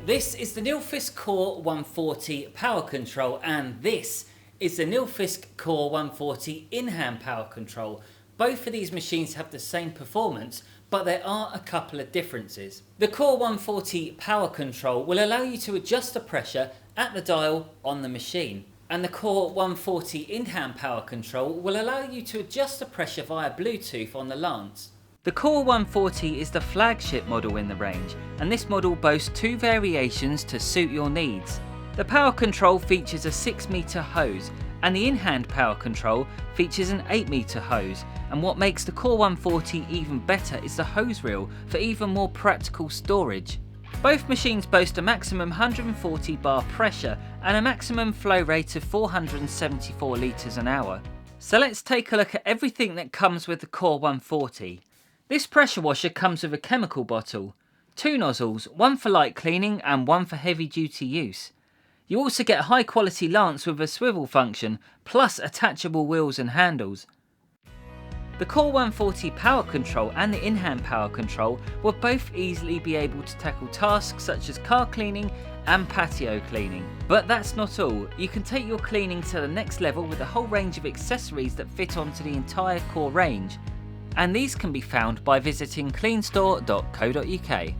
This is the Nilfisk Core 140 power control, and this is the Nilfisk Core 140 in-hand power control. Both of these machines have the same performance, but there are a couple of differences. The Core 140 power control will allow you to adjust the pressure at the dial on the machine, and the Core 140 in-hand power control will allow you to adjust the pressure via Bluetooth on the lance. The Core 140 is the flagship model in the range, and this model boasts two variations to suit your needs. The power control features a 6-metre hose, and the in-hand power control features an 8-metre hose, and what makes the Core 140 even better is the hose reel for even more practical storage. Both machines boast a maximum 140 bar pressure and a maximum flow rate of 474 litres an hour. So let's take a look at everything that comes with the Core 140. This pressure washer comes with a chemical bottle, 2 nozzles, one for light cleaning and one for heavy duty use. You also get a high quality lance with a swivel function, plus attachable wheels and handles. The Core 140 power control and the in-hand power control will both easily be able to tackle tasks such as car cleaning and patio cleaning. But that's not all. You can take your cleaning to the next level with a whole range of accessories that fit onto the entire Core range. And these can be found by visiting Cleanstore.co.uk.